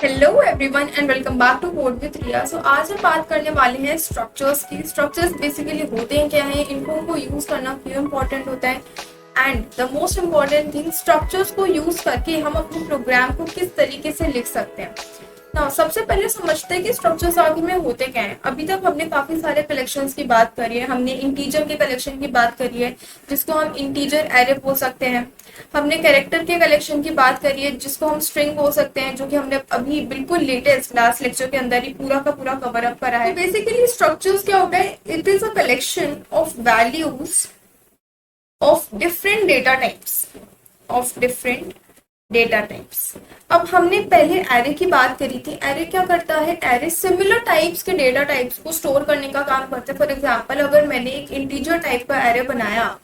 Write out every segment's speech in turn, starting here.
Hello everyone and welcome back to code with Riya. So आज हम बात करने वाले हैं स्ट्रक्चर्स की। स्ट्रक्चर्स बेसिकली होते हैं क्या हैं, इनको यूज करना क्यों इम्पोर्टेंट होता है, and the most important thing, structures को यूज करके हम अपने प्रोग्राम को किस तरीके से लिख सकते हैं। ना सबसे पहले समझते हैं कि स्ट्रक्चर्स आखिर में होते क्या हैं। अभी तक हमने काफी सारे कलेक्शंस की बात करी है। हमने इंटीजर के कलेक्शन की बात करी है जिसको हम इंटीजर एरे बोल सकते हैं। हमने कैरेक्टर के कलेक्शन की बात करी है जिसको हम स्ट्रिंग बोल सकते हैं, जो कि हमने अभी बिल्कुल लेटेस्ट लास्ट लेक्चर के अंदर ही पूरा का पूरा कवर अप करा है। तो बेसिकली स्ट्रक्चर्स क्या होता है, it is a collection of values of different data types अब हमने पहले एरे की बात करी थी। एरे क्या करता है, एरे सिमिलर टाइप्स के डेटा टाइप्स को स्टोर करने का काम करता है। फॉर एग्जांपल, अगर मैंने एक इंटीजर टाइप का एरे बनाया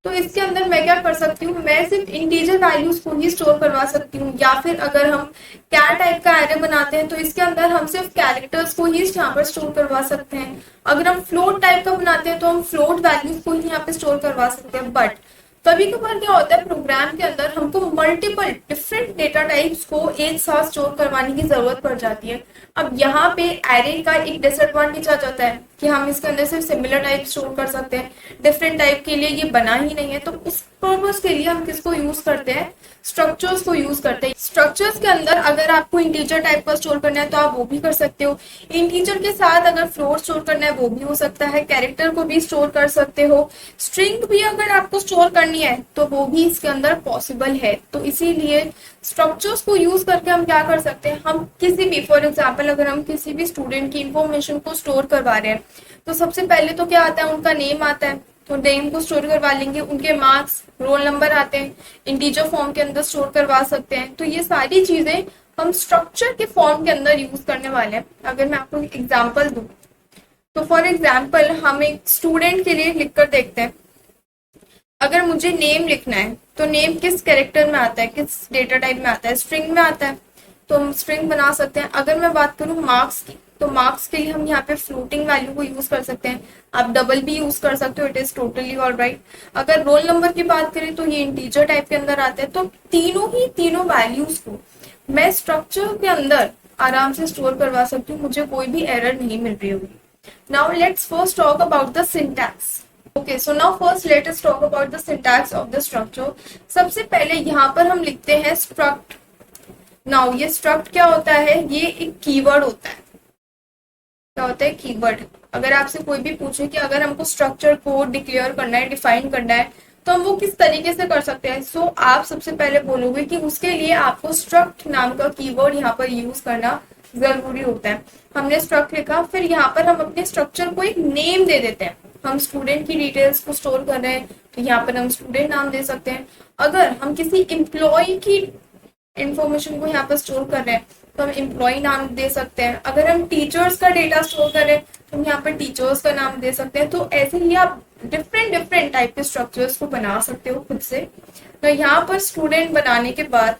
तो इसके अंदर मैं क्या कर सकती हूँ, मैं सिर्फ इंटीजर वैल्यूज को ही स्टोर करवा सकती हूँ। या फिर अगर हम कैर टाइप का एरे बनाते हैं तो इसके अंदर हम सिर्फ कैरेक्टर्स को ही यहाँ पर स्टोर करवा सकते हैं। अगर हम फ्लोट टाइप का बनाते हैं तो हम फ्लोट वैल्यूज को ही यहाँ पे स्टोर करवा सकते हैं। बट कभी कभार क्या होता है, प्रोग्राम के अंदर हमको मल्टीपल डिफरेंट डेटा टाइप्स को एक साथ स्टोर करवाने की जरूरत पड़ जाती है। अब यहाँ पे एरे का एक डिसएडवांटेज आ जाता है कि हम इसके अंदर सिर्फ सिमिलर टाइप स्टोर कर सकते हैं, डिफरेंट टाइप के लिए ये बना ही नहीं है। तो उस पर्पज के लिए हम किसको यूज करते हैं, स्ट्रक्चर्स को यूज करते हैं। स्ट्रक्चर्स के अंदर अगर आपको इंटीजर टाइप का स्टोर करना है तो आप वो भी कर सकते हो। इंटीजर के साथ अगर फ्लोट स्टोर करना है वो भी हो सकता है। कैरेक्टर को भी स्टोर कर सकते हो। स्ट्रिंग भी अगर आपको स्टोर करनी है तो वो भी इसके अंदर पॉसिबल है। तो इसीलिए स्ट्रक्चर्स को यूज करके हम क्या कर सकते हैं, हम किसी भी, फॉर एग्जाम्पल अगर हम किसी भी स्टूडेंट की इंफॉर्मेशन को स्टोर करवा रहे हैं तो सबसे पहले तो क्या आता है, उनका नेम आता है, तो नेम को स्टोर करवा लेंगे। उनके मार्क्स, रोल नंबर आते हैं, इंटीजर फॉर्म के अंदर स्टोर करवा सकते हैं। तो ये सारी चीजें हम स्ट्रक्चर के फॉर्म के अंदर यूज करने वाले हैं। अगर मैं आपको एग्जाम्पल दूं तो फॉर एग्जाम्पल हम एक स्टूडेंट के लिए लिख कर देखते हैं। अगर मुझे नेम लिखना है तो नेम किस कैरेक्टर में आता है, किस डेटा टाइप में आता है, स्ट्रिंग में आता है, तो हम स्ट्रिंग बना सकते हैं। अगर मैं बात करूं मार्क्स की तो मार्क्स के लिए हम यहाँ पे फ्लोटिंग वैल्यू को यूज कर सकते हैं। आप डबल भी यूज कर सकते हो, इट इज टोटली ऑलराइट। अगर रोल नंबर की बात करें तो ये इंटीजर टाइप के अंदर आते हैं। तो तीनों वैल्यूज को मैं स्ट्रक्चर के अंदर आराम से स्टोर करवा सकती हूँ, मुझे कोई भी एरर नहीं मिल रही होगी। Now let's first talk about the syntax. Okay, so now first let us talk about the syntax of the structure. सबसे पहले यहाँ पर हम लिखते हैं struct. Now ये struct क्या होता है, ये एक कीवर्ड होता है। क्या होता है, कीवर्ड। अगर आपसे कोई भी पूछे कि अगर हमको स्ट्रक्चर को डिक्लेयर करना है, डिफाइन करना है, तो हम वो किस तरीके से कर सकते हैं। सो आप सबसे पहले बोलोगे कि उसके लिए आपको struct नाम का कीवर्ड यहाँ पर यूज करना जरूरी होता है। हमने struct लिखा, फिर यहाँ पर हम अपने स्ट्रक्चर को एक नेम दे देते हैं। हम स्टूडेंट की डिटेल्स को स्टोर कर रहे हैं तो यहाँ पर हम स्टूडेंट नाम दे सकते हैं। अगर हम किसी एम्प्लॉय की इंफॉर्मेशन को यहाँ पर स्टोर कर रहे हैं तो हम एम्प्लॉय नाम दे सकते हैं। अगर हम टीचर्स का डेटा स्टोर कर रहे हैं तो हम यहाँ पर टीचर्स का नाम दे सकते हैं। तो ऐसे ही आप डिफरेंट टाइप के स्ट्रक्चर्स को बना सकते हो खुद से। तो यहाँ पर स्टूडेंट बनाने के बाद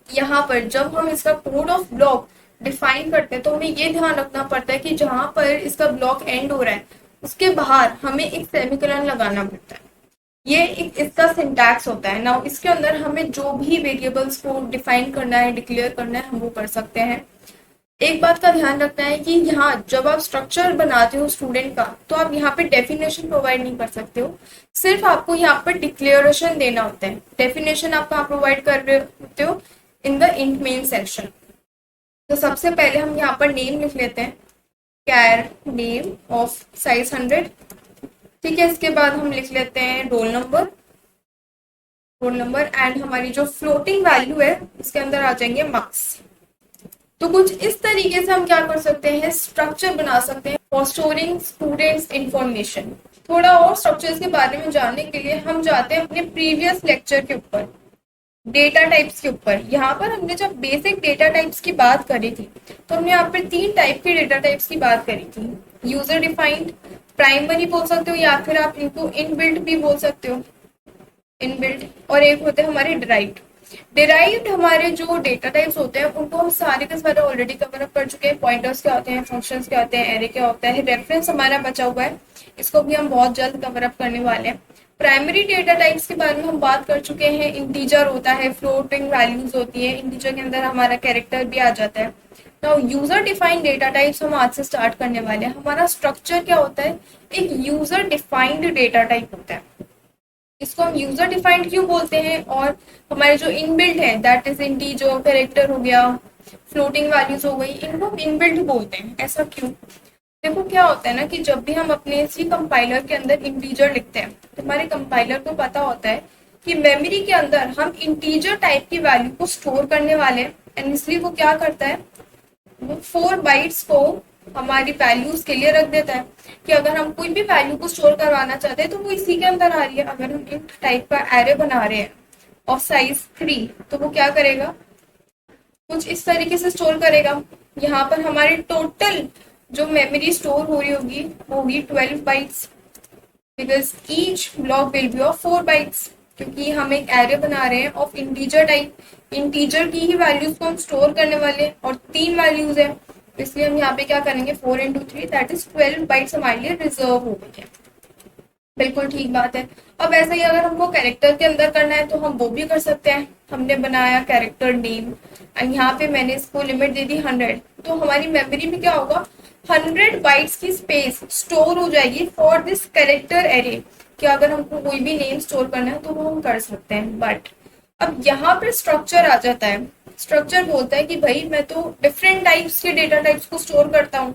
यहाँ पर जब हम इसका कोड ऑफ ब्लॉक डिफाइन करते हैं तो हमें ये ध्यान रखना पड़ता है कि जहां पर इसका ब्लॉक एंड हो रहा है उसके बाहर हमें एक सेमीकोलन लगाना पड़ता है। ये एक इसका सिंटैक्स होता है। नाउ इसके अंदर हमें जो भी वेरिएबल्स को डिफाइन करना है, डिक्लेयर करना है, हम वो कर सकते हैं। एक बात का ध्यान रखना है कि यहाँ जब आप स्ट्रक्चर बनाते हो स्टूडेंट का तो आप यहाँ पे डेफिनेशन प्रोवाइड नहीं कर सकते हो, सिर्फ आपको यहाँ पर डिक्लेरेशन देना होता है। डेफिनेशन आप कहाँ प्रोवाइड कर रहे होते हो, in the int main section. तो सबसे पहले हम यहाँ पर नेम लिख लेते हैं, कैर नेम ऑफ साइज 100। ठीक है, इसके बाद हम लिख लेते हैं रोल नंबर एंड हमारी जो फ्लोटिंग वैल्यू है उसके अंदर आ जाएंगे मार्क्स। तो कुछ इस तरीके से हम क्या कर सकते हैं, स्ट्रक्चर बना सकते हैं फॉर स्टोरिंग स्टूडेंट्स इंफॉर्मेशन। थोड़ा और स्ट्रक्चर्स के बारे में जानने के लिए हम जाते हैं अपने प्रीवियस लेक्चर के ऊपर, डेटा टाइप्स के ऊपर। यहाँ पर हमने जब बेसिक डेटा टाइप्स की बात करी थी तो हमने यहाँ पर 3 टाइप के डेटा टाइप्स की बात करी थी। यूजर डिफाइंड, प्राइमरी बोल सकते हो, या फिर आप इनको इनबिल्ट भी बोल सकते हो, इनबिल्ट। और एक होते हैं हमारे डिराइव्ड। डिराइव्ड हमारे जो डेटा टाइप्स होते हैं उनको हम सारे के सारे ऑलरेडी कवर अप कर चुके हैं। पॉइंटर्स क्या होते हैं, फंक्शंस क्या होते हैं, एरे क्या होता है, रेफरेंस हमारा बचा हुआ है, इसको भी हम बहुत जल्द कवर अप करने वाले हैं। प्राइमरी डेटा टाइप्स के बारे में हम बात कर चुके हैं। इंटीजर होता है, फ्लोटिंग वैल्यूज होती है, इंटीजर के अंदर हमारा कैरेक्टर भी आ जाता है। Now user defined data types हम आज से स्टार्ट करने वाले हैं। हमारा स्ट्रक्चर क्या होता है, एक यूजर डिफाइंड डेटा टाइप होता है। इसको हम यूजर डिफाइंड क्यों बोलते हैं, और हमारे जो इनबिल्ट है दैट इज इंटीजर, कैरेक्टर हो गया, फ्लोटिंग वैल्यूज हो गई, इनको हम इनबिल्ट बोलते हैं। ऐसा क्यों? देखो क्या होता है ना कि जब भी हम अपने सी कंपाइलर के अंदर इंटीजर लिखते हैं तो हमारे कंपाइलर को पता होता है कि मेमोरी के अंदर हम इंटीजर टाइप की वैल्यू को स्टोर करने वाले हैं, एंड इसलिए वो क्या करता है, वो 4 बाइट्स को हमारी वैल्यूज के लिए रख देता है कि अगर हम कोई भी वैल्यू को स्टोर करवाना चाहते हैं तो वो इसी के अंदर आ रही है। अगर हम इंट टाइप का एरे बना रहे हैं ऑफ साइज 3 तो वो क्या करेगा, कुछ इस तरीके से स्टोर करेगा। यहाँ पर हमारी टोटल जो मेमोरी स्टोर हो रही होगी 12 bytes, because each block will be of 4 bytes, क्योंकि हम एक एरे बना रहे हैं ऑफ इंटीजर टाइप। इंटीजर की ही वैल्यूज को हम स्टोर करने वाले हैं और 3 वैल्यूज है, इसलिए हम यहाँ पे क्या करेंगे 4 इंटू 3 दैट इज 12 बाइट्स हमारे लिए रिजर्व हो गई है। बिल्कुल ठीक बात है। अब ऐसा ही अगर हमको कैरेक्टर के अंदर करना है तो हम वो भी कर सकते हैं। हमने बनाया कैरेक्टर नेम एंड यहाँ पे मैंने इसको लिमिट दे दी 100, तो हमारी मेमोरी में क्या होगा, 100 बाइट्स की स्पेस स्टोर हो जाएगी फॉर दिस कैरेक्टर एरे, कि अगर हमको कोई भी नेम स्टोर करना है तो वो हम कर सकते हैं। बट अब यहाँ पर स्ट्रक्चर आ जाता है। स्ट्रक्चर बोलता है कि भाई मैं तो डिफरेंट टाइप्स के डेटा टाइप्स को स्टोर करता हूँ।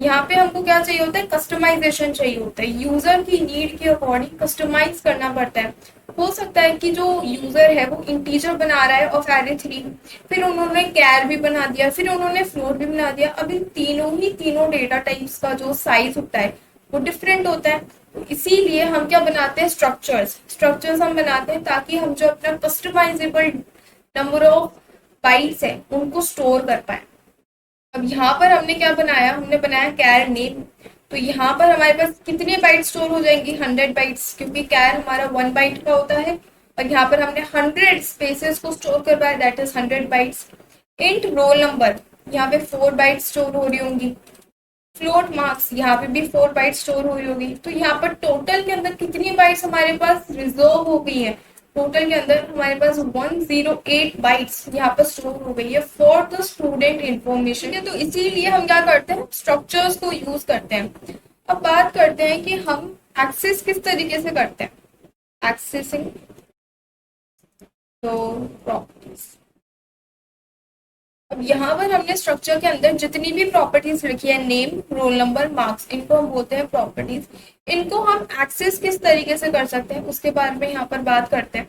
यहाँ पे हमको क्या चाहिए होता है, कस्टमाइजेशन चाहिए होता है। यूजर की नीड के अकॉर्डिंग कस्टमाइज करना पड़ता है। हो सकता है कि जो यूजर है वो इंटीजर बना रहा है ऑफ एरे 3, फिर उन्होंने कैर भी बना दिया, फिर उन्होंने फ्लोट भी बना दिया। अभी तीनों डेटा टाइप्स का जो साइज होता है वो डिफरेंट होता है। तो इसीलिए हम क्या बनाते हैं, स्ट्रक्चर्स हम बनाते हैं ताकि हम जो अपना कस्टमाइजेबल नंबर ऑफ बाइट्स है उनको स्टोर कर पाए। अब यहाँ पर हमने क्या बनाया, हमने बनाया कैर नेम। तो यहाँ पर हमारे पास कितने बाइट स्टोर हो जाएंगी, 100 बाइट्स, क्योंकि कैर हमारा 1 बाइट का होता है। और यहाँ पर हमने 100 स्पेसेस को स्टोर करवाया that is 100 bytes. Int roll number, यहाँ पे 4 बाइट स्टोर हो रही होंगी। फ्लोट मार्क्स, यहाँ पे भी 4 बाइट स्टोर हो रही होगी। तो यहाँ पर टोटल के अंदर कितनी बाइट्स हमारे पास रिजर्व हो गई है, टोटल के अंदर हमारे पास 108 बाइट्स यहाँ पर स्टोर हो गई है फॉर द स्टूडेंट इंफॉर्मेशन। तो इसीलिए हम क्या करते हैं, स्ट्रक्चर्स को यूज करते हैं। अब बात करते हैं कि हम एक्सेस किस तरीके से करते हैं, एक्सेसिंग तो प्रॉपर्टीज। अब यहाँ पर हमने स्ट्रक्चर के अंदर जितनी भी प्रॉपर्टीज लिखी है, नेम, रोल नंबर, मार्क्स, इनको हम बोलते हैं प्रॉपर्टीज। इनको हम एक्सेस किस तरीके से कर सकते हैं उसके बारे में यहाँ पर बात करते हैं।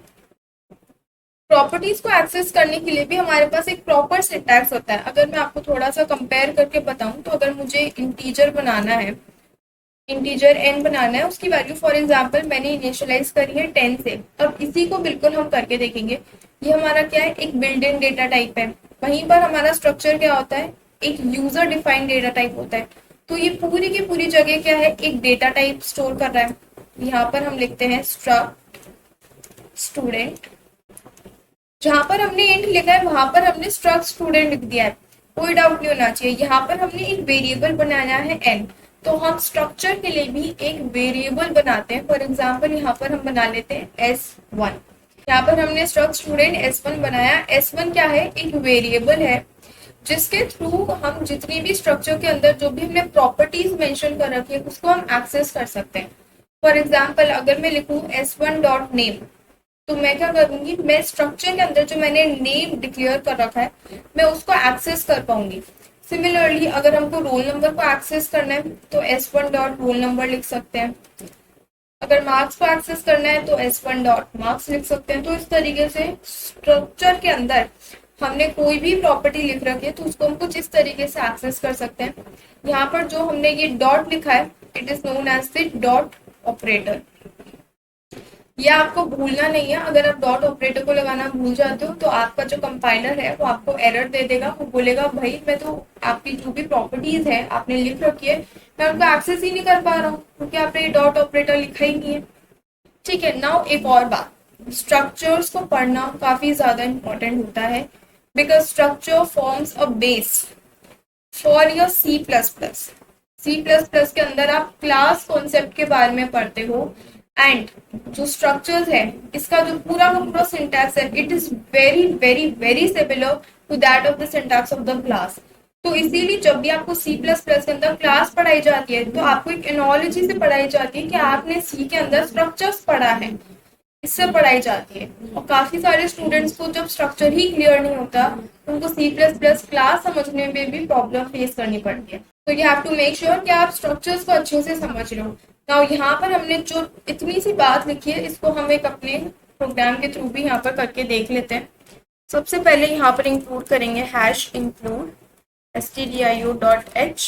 प्रॉपर्टीज को एक्सेस करने के लिए भी हमारे पास एक प्रॉपर सिंटैक्स होता है। अगर मैं आपको थोड़ा सा कंपेयर करके बताऊं तो अगर मुझे इंटीजर बनाना है, इंटीजर n बनाना है, उसकी वैल्यू फॉर एग्जांपल मैंने इनिशियलाइज करी है 10 से। अब इसी को बिल्कुल हम करके देखेंगे। ये हमारा क्या है, एक बिल्ट इन डेटा टाइप है। वहीं पर हमारा स्ट्रक्चर क्या होता है, एक यूजर डिफाइंड डेटा टाइप होता है। तो ये पूरी की पूरी जगह क्या है, एक डेटा टाइप स्टोर कर रहा है। यहाँ पर हम लिखते हैं स्ट्रक्ट स्टूडेंट। जहां पर हमने इंट लिखा है वहां पर हमने स्ट्रक्ट स्टूडेंट लिख दिया है, कोई डाउट नहीं होना चाहिए। यहाँ पर हमने एक वेरिएबल बनाया है n, तो हम स्ट्रक्चर के लिए भी एक वेरिएबल बनाते हैं। फॉर एग्जाम्पल यहाँ पर हम बना लेते हैं s1। यहाँ पर हमने स्ट्रक्ट स्टूडेंट s1 बनाया। s1 क्या है, एक वेरिएबल है जिसके थ्रू हम जितनी भी स्ट्रक्चर के अंदर जो भी हमने प्रॉपर्टीज मेंशन कर रखी है उसको हम एक्सेस कर सकते हैं। फॉर एग्जाम्पल अगर मैं लिखूं s1 डॉट नेम, तो मैं क्या करूंगी, मैं स्ट्रक्चर के अंदर जो मैंने नेम डिक्लेयर कर रखा है मैं उसको एक्सेस कर पाऊंगी। सिमिलरली अगर हमको रोल नंबर को एक्सेस करना है तो s1 डॉट रोल नंबर लिख सकते हैं। अगर मार्क्स को एक्सेस करना है तो s1 डॉट मार्क्स लिख सकते हैं। तो इस तरीके से स्ट्रक्चर के अंदर हमने कोई भी प्रॉपर्टी लिख रखी है तो उसको हम कुछ इस तरीके से एक्सेस कर सकते हैं। यहाँ पर जो हमने ये डॉट लिखा है it is known as the dot operator. ये आपको भूलना नहीं है। अगर आप डॉट ऑपरेटर को लगाना भूल जाते हो तो आपका जो कंपाइलर है वो आपको एरर दे देगा। वो बोलेगा भाई मैं तो आपकी जो भी प्रॉपर्टीज है आपने लिख रखी है मैं उनका एक्सेस ही नहीं कर पा रहा हूँ क्योंकि आपने ये डॉट ऑपरेटर लिखा ही नहीं है। ठीक है, नाउ एक और बात, स्ट्रक्चर्स को पढ़ना काफी ज्यादा इंपॉर्टेंट होता है because structure forms a base for your C++। C++ के अंदर आप क्लास कॉन्सेप्ट के बारे में पढ़ते हो एंड जो स्ट्रक्चर्स है, इसका जो पूरा का पूरा सिंटैक्स है, it is very very very similar to that of the syntax of the class. तो इसीलिए जब भी आपको सी प्लस प्लस के अंदर क्लास पढ़ाई जाती है तो आपको एक एनोलॉजी से पढ़ाई जाती है कि आपने सी के अंदर स्ट्रक्चर्स पढ़ा है, इससे पढ़ाई जाती है। और काफी सारे स्टूडेंट्स को जब स्ट्रक्चर ही क्लियर नहीं होता उनको सी प्लस प्लस क्लास समझने में भी प्रॉब्लम फेस करनी पड़ती है। तो you have to make sure कि आप स्ट्रक्चर्स को अच्छे से समझ लो। नाउ यहाँ पर हमने जो इतनी सी बात लिखी है इसको हम एक अपने प्रोग्राम के थ्रू भी यहाँ पर करके देख लेते हैं। सबसे पहले यहाँ पर इंक्लूड करेंगे हैश इंक्लूड stdio.h।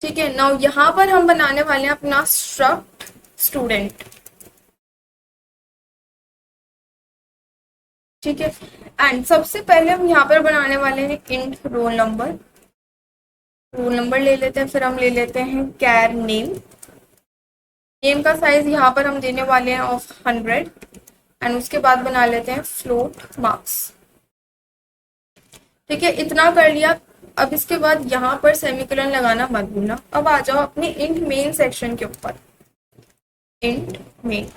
ठीक है, नाउ यहाँ पर हम बनाने वाले हैं अपना स्ट्रक्ट स्टूडेंट। ठीक है, एंड सबसे पहले हम यहाँ पर बनाने वाले हैं int roll number. Roll number ले लेते हैं, फिर हम ले लेते हैं कैर नेम। नेम का साइज यहाँ पर हम देने वाले हैं ऑफ 100 एंड उसके बाद बना लेते हैं फ्लोट मार्क्स। ठीक है, इतना कर लिया। अब इसके बाद यहाँ पर सेमीकोलन लगाना मत भूलना। अब आ जाओ अपने इंट मेन सेक्शन के ऊपर। इंट मेन,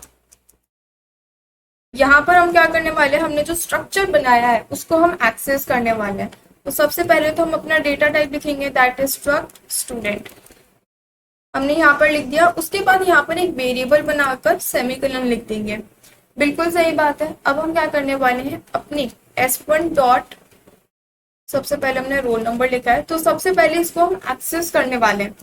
यहाँ पर हम क्या करने वाले हैं, हमने जो स्ट्रक्चर बनाया है उसको हम एक्सेस करने वाले हैं। तो सबसे पहले तो हम अपना डेटा टाइप लिखेंगे, दैट इज स्ट्रक्ट स्टूडेंट। हमने यहाँ पर लिख दिया। उसके बाद यहाँ पर एक वेरिएबल बनाकर सेमीकोलन लिख देंगे। बिल्कुल सही बात है। अब हम क्या करने वाले हैं, अपनी s1 डॉट, सबसे पहले हमने रोल नंबर लिखा है तो सबसे पहले इसको हम एक्सेस करने वाले हैं।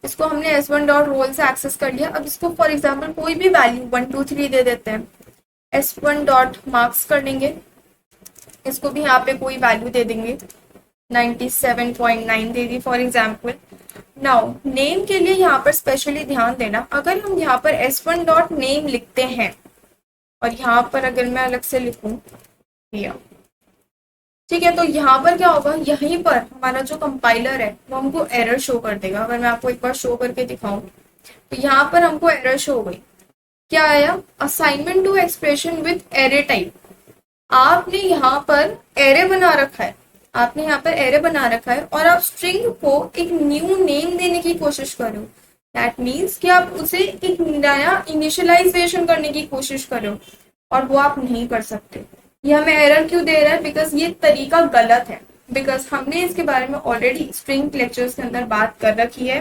इसको हमने s1 डॉट रोल से एक्सेस कर लिया। अब इसको फॉर एग्जाम्पल कोई भी वैल्यू 1 2 3 दे देते हैं। s1 डॉट मार्क्स कर लेंगे, इसको भी यहाँ पे कोई वैल्यू दे देंगे, 97.9 दे दी फॉर एग्जाम्पल। नाउ नेम के लिए यहाँ पर स्पेशली ध्यान देना, अगर हम यहाँ पर s1 डॉट नेम लिखते हैं और यहाँ पर अगर मैं अलग से लिखूं या, ठीक है, तो यहाँ पर क्या होगा, यहीं पर हमारा जो कंपाइलर है वो हमको एरर शो कर देगा। अगर मैं आपको एक बार शो करके दिखाऊं तो यहाँ पर हमको एरर शो हो गई। क्या आया, assignment to expression with array type. आपने यहाँ पर एरे बना रखा है, आपने यहाँ पर एरे बना रखा है और आप स्ट्रिंग को एक न्यू नेम देने की कोशिश करो। दैट मीन्स कि आप उसे एक नया इनिशियलाइजेशन करने की कोशिश करो और वो आप नहीं कर सकते। ये हमें एरर क्यों दे रहा है, बिकॉज ये तरीका गलत है। बिकॉज हमने इसके बारे में ऑलरेडी स्ट्रिंग लेक्चर्स के अंदर बात कर रखी है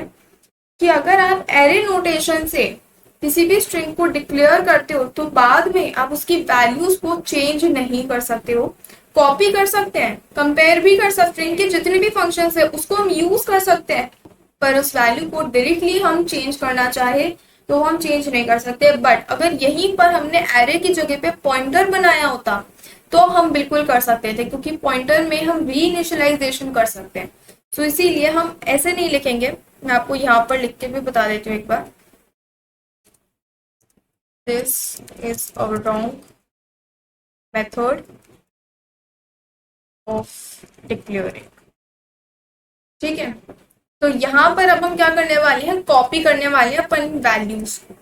कि अगर आप एरे नोटेशन से किसी भी स्ट्रिंग को डिक्लेयर करते हो तो बाद में आप उसकी वैल्यूज को चेंज नहीं कर सकते हो। कॉपी कर सकते हैं, कंपेयर भी कर सकते हैं, स्ट्रिंग के जितने भी फंक्शंस है उसको हम यूज कर सकते हैं, पर उस वैल्यू को डायरेक्टली हम चेंज करना चाहे तो हम चेंज नहीं कर सकते। बट अगर यहीं पर हमने एरे की जगह पे पॉइंटर बनाया होता तो हम बिल्कुल कर सकते थे, क्योंकि पॉइंटर में हम रीइनिशियलाइजेशन कर सकते हैं। तो इसीलिए हम ऐसे नहीं लिखेंगे। मैं आपको यहाँ पर लिख के भी बता देती हूँ एक बार। This is a wrong method of declaring. ठीक है, तो यहाँ पर अब हम क्या करने वाले हैं, कॉपी करने वाले हैं अपन वैल्यूज को।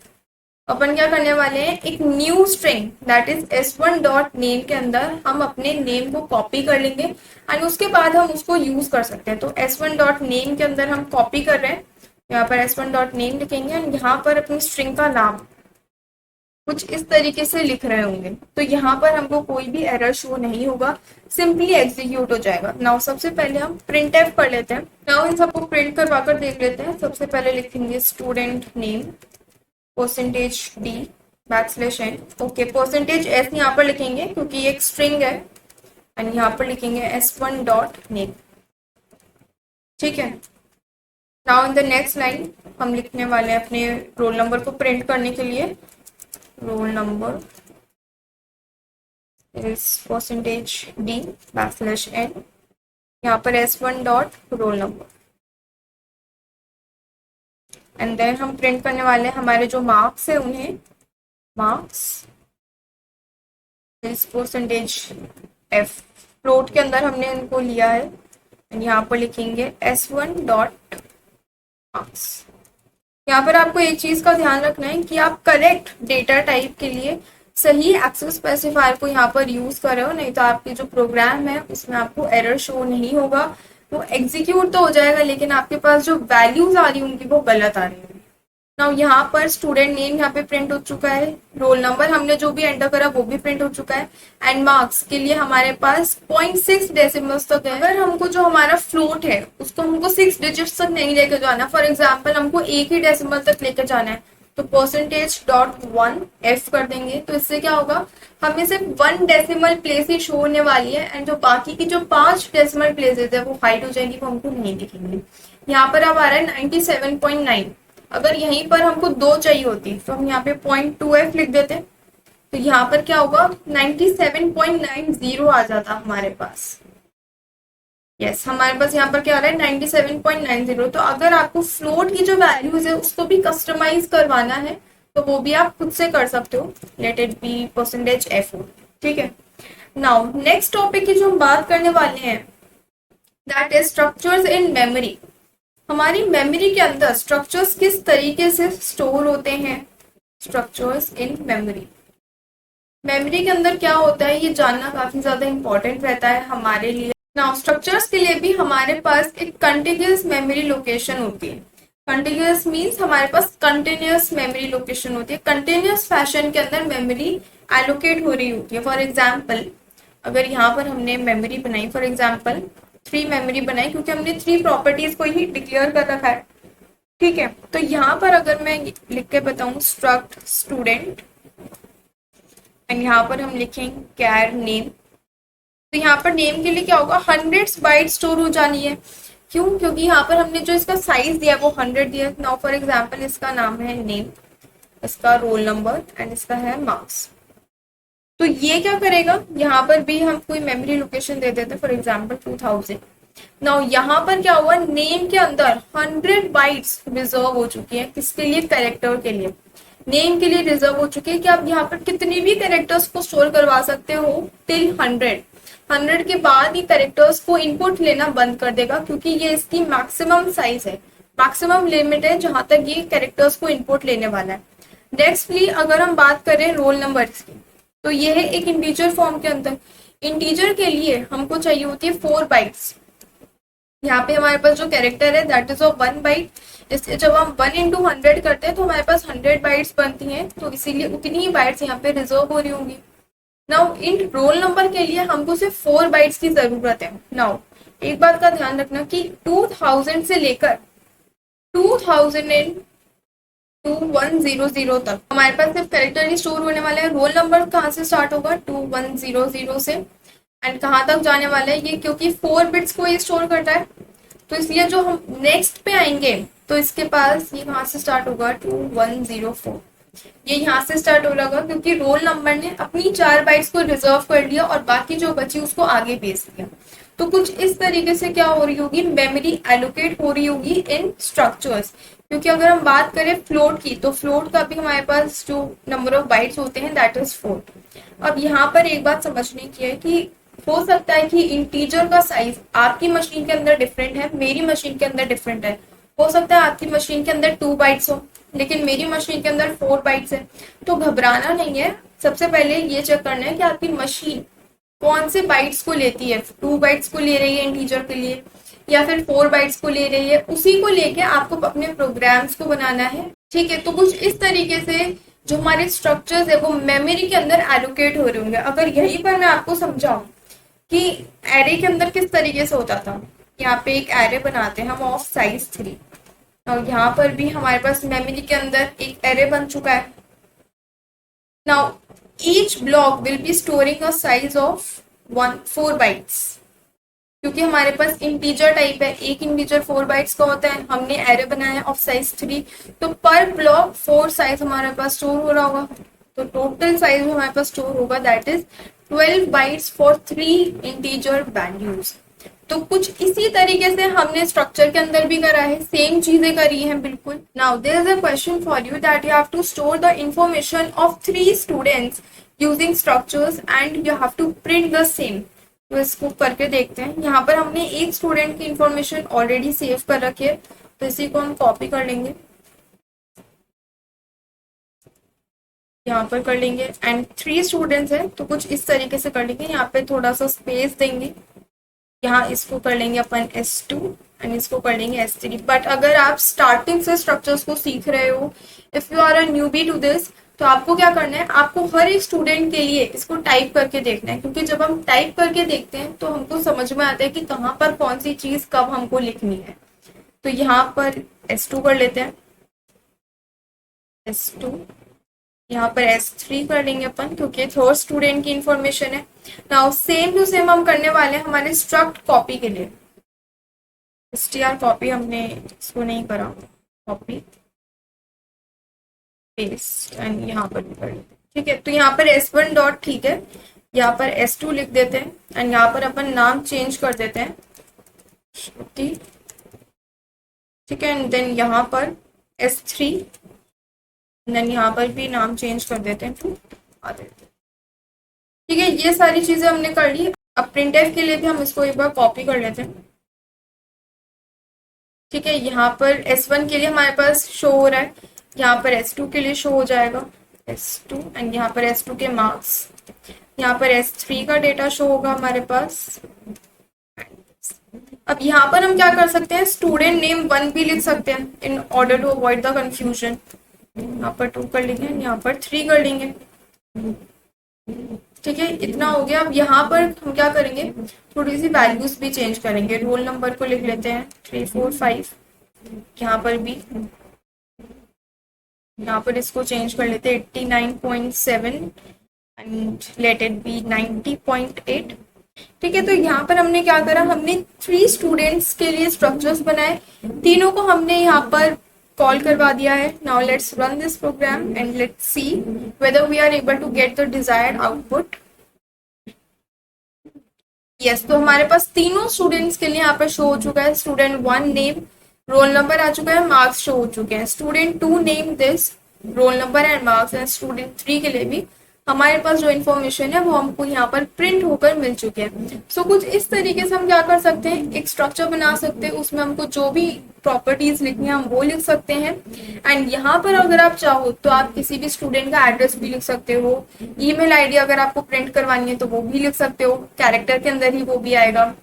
अपन क्या करने वाले हैं, एक new string that is s1 dot name के अंदर हम अपने नेम को कॉपी कर लेंगे एंड उसके बाद हम उसको यूज कर सकते हैं। तो s1 डॉट नेम के अंदर हम कॉपी कर रहे हैं, यहाँ पर s1 डॉट नेम लिखेंगे एंड यहाँ पर अपनी स्ट्रिंग का नाम कुछ इस तरीके से लिख रहे होंगे। तो यहाँ पर हमको कोई भी एरर शो नहीं होगा, सिंपली एग्जीक्यूट हो जाएगा। नाउ सबसे पहले हम प्रिंट एफ कर लेते हैं। नाउ इन सबको प्रिंट करवा कर देख लेते हैं। सबसे पहले लिखेंगे student name %d \n। Okay, %s यहाँ पर लिखेंगे क्योंकि एक स्ट्रिंग है एंड यहाँ पर लिखेंगे s1 डॉट नेम। ठीक है, now in the next line हम लिखने वाले हैं अपने रोल नंबर को प्रिंट करने के लिए। Roll number is %d \n, यहाँ पर s1 dot roll number and then हम प्रिंट करने वाले हैं हमारे जो मार्क्स है उन्हें मार्क्स इज %f। फ्लोट के अंदर हमने उनको लिया है एंड यहाँ पर लिखेंगे s1 डॉट मार्क्स। यहाँ पर आपको एक चीज का ध्यान रखना है कि आप करेक्ट डेटा टाइप के लिए सही एक्सेस स्पेसिफायर को यहाँ पर यूज कर रहे हो, नहीं तो आपकी जो प्रोग्राम है उसमें आपको एरर शो नहीं होगा। वो एग्जीक्यूट तो हो जाएगा, लेकिन आपके पास जो वैल्यूज आ रही होंगी वो गलत आ रही होंगी। नाउ यहाँ पर स्टूडेंट नेम यहाँ पे प्रिंट हो चुका है, रोल नंबर हमने जो भी एंटर करा वो भी प्रिंट हो चुका है, एंड मार्क्स के लिए हमारे पास 0.6 डेसिमल्स तक है। अगर हमको जो हमारा फ्लोट है उसको हमको 6 डिजिट्स तक नहीं लेके जाना, फॉर एग्जाम्पल हमको एक ही डेसिमल तक लेके जाना है, तो %.1 F कर देंगे। तो इससे क्या होगा, हमें सिर्फ 1 डेसिमल प्लेस ही शो होने वाली है, एंड जो बाकी की जो 5 डेसिमल प्लेसेस है वो हाइड हो जाएंगी, वो हमको नहीं दिखेंगे। यहाँ पर अब आ रहा है 97.9। अगर यहीं पर हमको 2 चाहिए होती तो हम यहाँ पे 0.2F लिख देते, तो यहाँ पर क्या होगा 97.90 आ जाता हमारे पास। यस, हमारे पास यहाँ पर क्या आ रहा है 97.90। तो अगर आपको फ्लोट की जो वैल्यूज है उसको भी कस्टमाइज करवाना है तो वो भी आप खुद से कर सकते हो, लेट इट बी %F। ठीक है, नाउ नेक्स्ट टॉपिक की जो हम बात करने वाले हैं that is structures in memory. हमारी मेमोरी के अंदर स्ट्रक्चर्स किस तरीके से स्टोर होते हैं। स्ट्रक्चर्स इन मेमोरी, मेमोरी के अंदर क्या होता है ये जानना काफी ज्यादा इंपॉर्टेंट रहता है हमारे लिए। नाउ स्ट्रक्चर्स के लिए भी हमारे पास एक कंटिन्यूअस मेमोरी लोकेशन होती है। कंटिन्यूअस मीन्स हमारे पास कंटिन्यूअस मेमोरी लोकेशन होती है, कंटिन्यूअस फैशन के अंदर मेमोरी एलोकेट हो रही होती है। फॉर एग्जाम्पल अगर यहाँ पर हमने मेमोरी बनाई, फॉर एग्जाम्पल 3 मेमोरी बनाई, क्योंकि हमने 3 प्रॉपर्टीज को ही डिक्लेयर कर रखा है। ठीक है, तो यहाँ पर अगर मैं लिख के बताऊं स्ट्रक्ट स्टूडेंट, एंड यहाँ पर हम लिखेंगे कैर नेम, तो यहाँ पर नेम के लिए क्या होगा 100 बाइट स्टोर हो जानी है। क्यों, क्योंकि यहाँ पर हमने जो इसका साइज दिया है वो 100 दिया है। नाउ फॉर एग्जाम्पल इसका नाम है नेम, इसका रोल नंबर एंड इसका है मार्क्स। तो ये क्या करेगा, यहाँ पर भी हम कोई मेमोरी लोकेशन दे देते, फॉर एग्जाम्पल 2000। नाउ यहाँ पर क्या हुआ, नेम के अंदर 100 बाइट्स रिजर्व हो चुकी है, किसके लिए, कैरेक्टर के लिए। नेम के लिए रिजर्व हो चुकी है कि आप यहाँ पर कितनी भी कैरेक्टर्स को स्टोर करवा सकते हो टिल 100 के बाद ही कैरेक्टर्स को इनपुट लेना बंद कर देगा, क्योंकि ये इसकी मैक्सिमम साइज है, मैक्सिमम लिमिट है जहां तक ये कैरेक्टर्स को इनपुट लेने वाला है। नेक्स्टली अगर हम बात करें रोल नंबर्स की, तो ये है एक इंटीजर फॉर्म के अंदर। इंटीजर के लिए हमको चाहिए होती है 4 बाइट्स। यहाँ पे हमारे पास जो कैरेक्टर है दैट इज ऑफ 1 बाइट, इसलिए जब हम 1 × 100 करते हैं तो हमारे पास 100 बाइट्स बनती हैं, तो इसीलिए उतनी ही बाइट्स यहाँ पे रिजर्व हो रही होंगी। नाउ इन रोल नंबर के लिए हमको सिर्फ 4 बाइट्स की जरूरत है। नाउ एक बात का ध्यान रखना कि 2000 से लेकर 2100 तक हमारे पास सिर्फ कैरेक्टर ही स्टोर होने वाले हैं। रोल नंबर कहाँ से स्टार्ट होगा 2100 से, एंड कहाँ तक जाने वाला है ये, क्योंकि 4 बिट्स को ये स्टोर करता है, तो इसलिए जो हम नेक्स्ट पे आएंगे तो इसके पास ये कहाँ से स्टार्ट होगा 2104, ये यहाँ से स्टार्ट हो रहा, क्योंकि रोल नंबर ने अपनी 4 बाइट्स को रिजर्व कर लिया और बाकी जो बची उसको आगे भेज दिया। तो कुछ इस तरीके से क्या हो रही होगी, मेमोरी एलोकेट हो रही होगी इन स्ट्रक्चर्स। क्योंकि अगर हम बात करें फ्लोट की, तो फ्लोट का भी हमारे पास जो नंबर ऑफ बाइट्स होते हैं दैट इज 4। अब यहाँ पर एक बात समझने की है कि हो सकता है कि इंटीजर का साइज आपकी मशीन के अंदर डिफरेंट है, मेरी मशीन के अंदर डिफरेंट है। हो सकता है आपकी मशीन के अंदर 2 बाइट्स हो, लेकिन मेरी मशीन के अंदर 4 बाइट्स है। तो घबराना नहीं है, सबसे पहले ये चेक करना है कि आपकी मशीन कौन से बाइट्स को लेती है, 2 बाइट्स को ले रही है इंटीजर के लिए या फिर 4 बाइट्स को ले रही है, उसी को लेके आपको अपने प्रोग्राम्स को बनाना है। ठीक है, तो कुछ इस तरीके से जो हमारे स्ट्रक्चर्स है वो मेमोरी के अंदर एलोकेट हो रहे होंगे। अगर यहीं पर मैं आपको समझाऊं कि एरे के अंदर किस तरीके से होता था, यहाँ पे एक एरे बनाते हैं हम ऑफ साइज 3, और यहाँ पर भी हमारे पास मेमोरी के अंदर एक एरे बन चुका है। Now each block will be storing a size of 4 bytes, क्योंकि हमारे पास इंटीजर टाइप है, एक इंटीजर 4 बाइट्स का होता है, हमने एरे बनाया है ऑफ साइज 3, तो पर ब्लॉक 4 साइज हमारे पास स्टोर हो रहा होगा। तो टोटल साइज हमारे पास स्टोर होगा that is 12 bytes for 3 integer values. तो कुछ इसी तरीके से हमने स्ट्रक्चर के अंदर भी करा है, सेम चीजें करी हैं बिल्कुल। Now there is a question for you that you have to store the information of 3 students using structures and you have to print the same. तो इसको करके देखते हैं। यहाँ पर हमने एक स्टूडेंट की इंफॉर्मेशन ऑलरेडी सेव कर रखी है, तो इसी को हम कॉपी कर लेंगे, यहाँ पर कर लेंगे, एंड 3 स्टूडेंट्स हैं तो कुछ इस तरीके से कर लेंगे। यहाँ पे थोड़ा सा स्पेस देंगे यहाँ इसको कर लेंगे अपन S2 एंड इसको कर लेंगे S3। बट अगर आप स्टार्टिंग से स्ट्रक्चर्स को सीख रहे हो, if you are a newbie to this, तो आपको क्या करना है, आपको हर एक स्टूडेंट के लिए इसको टाइप करके देखना है, क्योंकि जब हम टाइप करके देखते हैं तो हमको समझ में आता है कि कहाँ पर कौन सी चीज कब हमको लिखनी है। तो यहाँ पर S2 कर लेते हैं, S2, यहाँ पर S3 कर लेंगे अपन, क्योंकि थर्ड स्टूडेंट की इंफॉर्मेशन है। नाउ सेम टू सेम हम करने वाले हैं हमारे स्ट्रक्ट कॉपी के लिए। str कॉपी हमने इसको नहीं करा, कॉपी पेस्ट एंड यहाँ पर भी कर लेते हैं। ठीक है, तो यहाँ पर S1 डॉट, ठीक है, यहाँ पर S2 लिख देते हैं एंड यहाँ पर अपन नाम चेंज कर देते हैं श्रुति। ठीक है, एंड देन यहाँ पर S3, देन यहाँ पर भी नाम चेंज कर देते हैं टू आदित्य। ठीक है, ये सारी चीजें हमने कर ली। अब प्रिंटफ के लिए भी हम इसको एक बार कॉपी कर लेते हैं। ठीक है, यहाँ पर S1 के लिए हमारे पास शो हो रहा है, यहाँ पर S2 के लिए शो हो जाएगा S2 एंड यहाँ पर S2 के मार्क्स, यहाँ पर S3 का डेटा शो होगा हमारे पास। अब यहाँ पर हम क्या कर सकते हैं, स्टूडेंट नेम 1 भी लिख सकते हैं in order to avoid the confusion. यहाँ पर 2 कर लेंगे, यहाँ पर 3 कर लेंगे। ठीक है, इतना हो गया। अब यहाँ पर हम क्या करेंगे, थोड़ी सी वैल्यूज भी चेंज करेंगे। रोल नंबर को लिख लेते हैं 345, यहाँ पर भी, यहाँ पर इसको चेंज कर लेते हैं 89.7 एंड लेट इट बी 90.8। ठीक है, तो यहाँ पर हमने क्या करा, हमने 3 स्टूडेंट्स के लिए स्ट्रक्चर्स बनाए, तीनों को हमने यहाँ पर कॉल करवा दिया है। Now let's run this program and let's see whether we are able to get the desired output. Yes, तो हमारे पास तीनों स्टूडेंट्स के लिए यहाँ पर शो हो चुका है। स्टूडेंट 1 नेम, रोल नंबर आ चुका है, मार्क्स शो हो चुके हैं। Student 2 name this, role number and marks, and student 3 के लिए भी हमारे पास जो इन्फॉर्मेशन है वो हमको यहाँ पर प्रिंट होकर मिल चुके हैं। सो कुछ इस तरीके से हम क्या कर सकते हैं, एक स्ट्रक्चर बना सकते हैं, उसमें हमको जो भी प्रॉपर्टीज लिखनी है हम वो लिख सकते हैं। एंड यहाँ पर अगर आप चाहो तो आप किसी भी स्टूडेंट का एड्रेस भी लिख सकते हो, ईमेल आईडी अगर आपको प्रिंट करवानी है तो वो भी लिख सकते हो, कैरेक्टर के अंदर ही वो भी आएगा।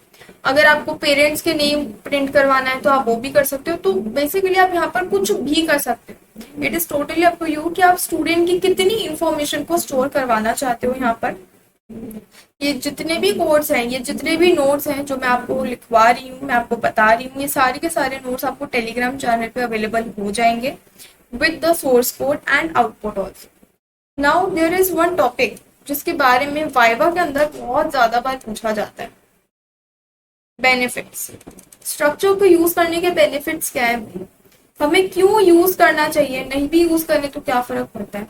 अगर आपको पेरेंट्स के नेम प्रिंट करवाना है तो आप वो भी कर सकते हो। तो बेसिकली आप यहाँ पर कुछ भी कर सकते हो। It is totally up to you कि आप स्टूडेंट की कितनी इंफॉर्मेशन को स्टोर करवाना चाहते हो। यहाँ पर ये जितने भी कोड्स हैं, ये जितने भी नोट्स हैं जो मैं आपको लिखवा रही हूँ, मैं आपको बता रही हूँ, ये सारे के सारे नोट्स आपको टेलीग्राम चैनल पे अवेलेबल हो जाएंगे with the source code and output also. Now there is one topic जिसके बारे में वाइवा के अंदर बहुत ज्यादा बार पूछा जाता है, बेनिफिट्स। स्ट्रक्चर को यूज करने के बेनिफिट्स क्या है, हमें क्यों यूज करना चाहिए, नहीं भी यूज करें तो क्या फर्क पड़ता है।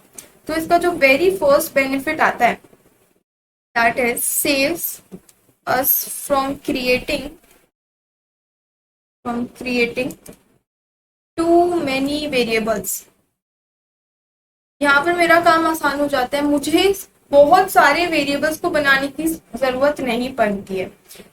तो इसका जो वेरी फर्स्ट बेनिफिट आता है, that is saves us from creating too many variables. यहाँ पर मेरा काम आसान हो जाता है, मुझे बहुत सारे वेरिएबल्स को बनाने की जरूरत नहीं पड़ती है।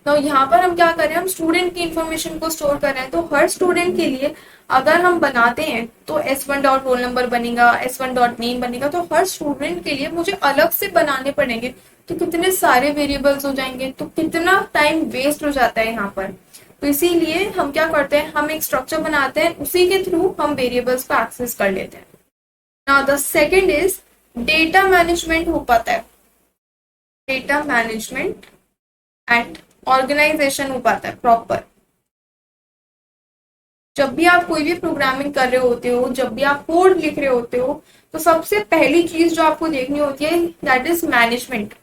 तो यहाँ पर हम क्या कर रहे हैं, हम स्टूडेंट की इंफॉर्मेशन को स्टोर कर रहे हैं। तो हर स्टूडेंट के लिए अगर हम बनाते हैं तो S1 डॉट रोल नंबर बनेगा, S1 डॉट नेम बनेगा, तो हर स्टूडेंट के लिए मुझे अलग से बनाने पड़ेंगे। तो कितने सारे वेरिएबल्स हो जाएंगे, तो कितना टाइम वेस्ट हो जाता है यहाँ पर। तो इसीलिए हम क्या करते हैं, हम एक स्ट्रक्चर बनाते हैं, उसी के थ्रू हम वेरिएबल्स को एक्सेस कर लेते हैं। Now the second is data management हो पाता है, डेटा मैनेजमेंट एंड ऑर्गेनाइजेशन हो पाता है प्रॉपर। जब भी आप कोई भी प्रोग्रामिंग कर रहे होते हो, जब भी आप कोड लिख रहे होते हो, तो सबसे पहली चीज जो आपको देखनी होती है दैट इज मैनेजमेंट।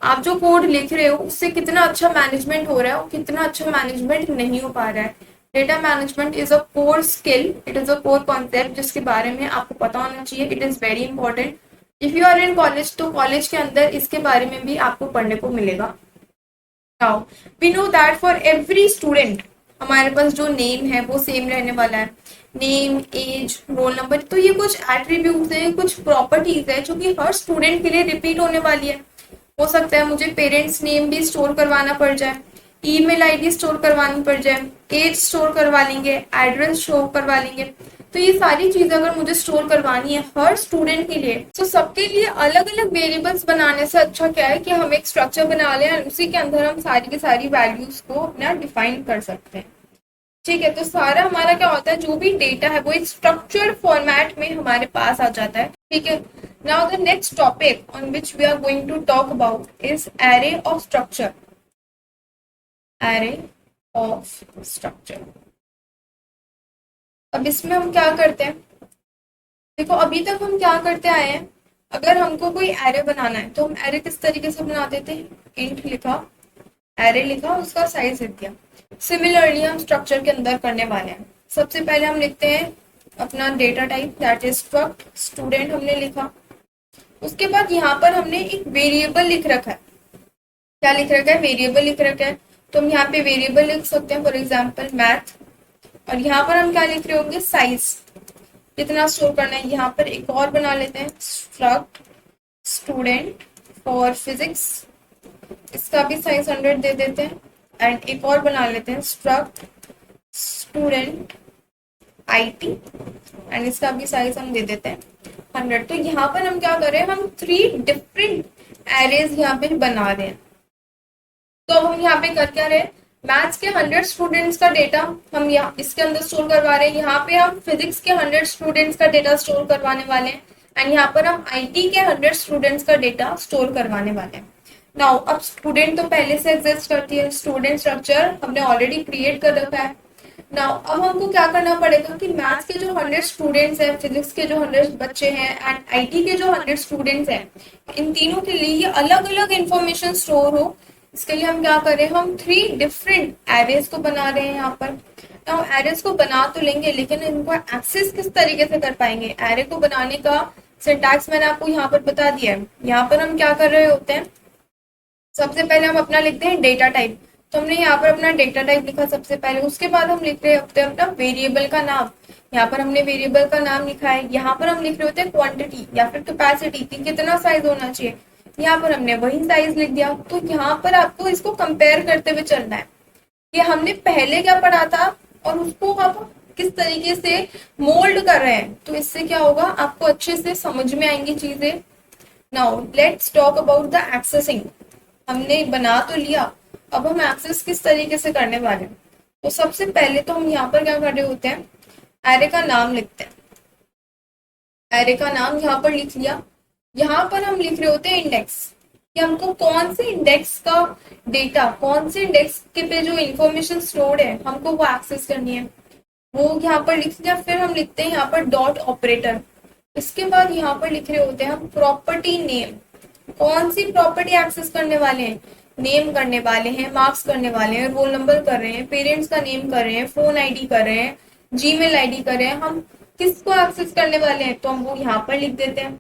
आप जो कोड लिख रहे हो उससे कितना अच्छा मैनेजमेंट हो रहा है और कितना अच्छा मैनेजमेंट नहीं हो पा रहा है। Data management is a core skill, it is a core concept जिसके बारे में आपको पता होना चाहिए। It is very important if you are in college, तो कॉलेज के अंदर इसके बारे में भी आपको पढ़ने को मिलेगा। Now we know that for every student हमारे पास जो नेम है वो सेम रहने वाला है, नेम, एज, रोल नंबर। तो ये कुछ एट्रीब्यूट्स है, कुछ प्रॉपर्टीज है जो कि हर स्टूडेंट के लिए रिपीट होने वाली है। हो सकता है मुझे पेरेंट्स नेम भी स्टोर करवाना पड़ जाए, ईमेल आईडी स्टोर करवानी पड़ जाए, एज स्टोर करवा लेंगे, एड्रेस शो करवा लेंगे। तो ये सारी चीजें अगर मुझे स्टोर करवानी है हर स्टूडेंट के लिए, तो सबके लिए अलग अलग वेरिएबल्स बनाने से अच्छा क्या है कि हम एक स्ट्रक्चर बना लें और उसी के अंदर हम सारी की सारी वैल्यूज को अपना डिफाइन कर सकते हैं। ठीक है, तो सारा हमारा क्या होता है, जो भी डेटा है वो एक स्ट्रक्चर्ड फॉर्मेट में हमारे पास आ जाता है। ठीक है, now the next topic on which we are going to talk about is array of structure. Array of structure. अब इसमें हम क्या करते हैं, देखो अभी तक हम क्या करते आए हैं, अगर हमको कोई एरे बनाना है तो हम एरे किस तरीके से बनाते थे, इंट लिखा, एरे लिखा, उसका साइज लिख दिया। सिमिलरली हम स्ट्रक्चर के अंदर करने वाले हैं। सबसे पहले हम लिखते हैं अपना data type, that is struct student हमने लिखा। उसके बाद यहाँ पर हमने एक वेरिएबल लिख रखा है। क्या लिख रखा है, वेरिएबल लिख रखा है। तो हम यहाँ पे वेरिएबल लिख सकते हैं, फॉर एग्जाम्पल मैथ, और यहाँ पर हम क्या लिख रहे होंगे, साइज, कितना स्टोर करना है। यहाँ पर एक और बना लेते हैं, स्ट्रक्ट स्टूडेंट फॉर फिजिक्स, इसका भी साइज 100 दे देते हैं। एंड एक और बना लेते हैं, स्ट्रक्ट स्टूडेंट आईटी, एंड इसका भी साइज हम दे देते हैं 100। तो यहाँ पर हम क्या कर रहे हैं, हम 3 डिफरेंट एरेज यहाँ पे बना रहे हैं। तो हम यहाँ पे कर क्या रहे हैं, मैथ्स के 100 स्टूडेंट्स का डेटा हम यहाँ इसके अंदर स्टोर करवा रहे हैं। यहाँ पे हम फिजिक्स के 100 स्टूडेंट्स का डेटा स्टोर करवाने वाले हैं, एंड यहाँ पर हम आईटी के 100 स्टूडेंट्स का डेटा स्टोर करवाने वाले हैं। नाउ अब स्टूडेंट तो पहले से एग्जिस्ट करती है, स्टूडेंट स्ट्रक्चर हमने ऑलरेडी क्रिएट कर रखा है। नाउ अब हमको क्या करना पड़ेगा कि मैथ्स के जो 100 स्टूडेंट्स हैं, फिजिक्स के जो 100 बच्चे हैं, एंड आईटी के जो 100 स्टूडेंट्स हैं, इन तीनों के लिए ये अलग अलग इंफॉर्मेशन स्टोर हो। इसके लिए हम क्या कर रहे हैं, हम 3 डिफरेंट एरेज को बना रहे हैं यहाँ पर। नाउ एरेज को बना तो लेंगे, लेकिन इनको एक्सेस किस तरीके से कर पाएंगे। एरे को बनाने का सिंटैक्स मैंने आपको यहाँ पर बता दिया है। यहाँ पर हम क्या कर रहे होते हैं, सबसे पहले हम अपना लिखते हैं डेटा टाइप। तो हमने यहाँ पर अपना डेटा टाइप लिखा सबसे पहले, उसके बाद हम लिख रहे होते हैं अपना वेरिएबल का नाम। यहाँ पर हमने वेरिएबल का नाम लिखा है। यहाँ पर हम लिख रहे होते हैं क्वांटिटी या फिर कैपेसिटी की कितना साइज होना चाहिए। यहाँ पर हमने वही साइज लिख दिया। तो यहाँ पर आपको इसको कंपेयर करते हुए चलना है कि हमने पहले क्या पढ़ा था और उसको आप किस तरीके से मोल्ड कर रहे हैं। तो इससे क्या होगा, आपको अच्छे से समझ में आएंगी चीजें। Now let's talk about the accessing. हमने बना तो लिया, अब हम एक्सेस किस तरीके से करने वाले हैं। तो सबसे पहले तो हम यहाँ पर क्या कर रहे होते हैं, एरे का नाम लिखते हैं। एरे का नाम यहाँ पर लिख लिया। यहाँ पर हम लिख रहे होते हैं इंडेक्स, कि हमको कौन से इंडेक्स का डेटा, कौन से इंडेक्स के पे जो इंफॉर्मेशन स्टोर्ड है हमको वो एक्सेस करनी है, वो यहाँ पर लिख लिया। फिर हम लिखते हैं यहाँ पर डॉट ऑपरेटर। इसके बाद यहाँ पर लिख रहे होते हैं हम प्रॉपर्टी नेम। कौन सी प्रॉपर्टी एक्सेस करने वाले हैं, नेम करने वाले हैं, मार्क्स करने वाले हैं, रोल नंबर कर रहे हैं, पेरेंट्स का नेम कर रहे हैं, फोन आईडी कर रहे हैं, जीमेल आईडी कर रहे हैं। हम किसको एक्सेस करने वाले हैं, तो हम वो यहाँ पर लिख देते हैं।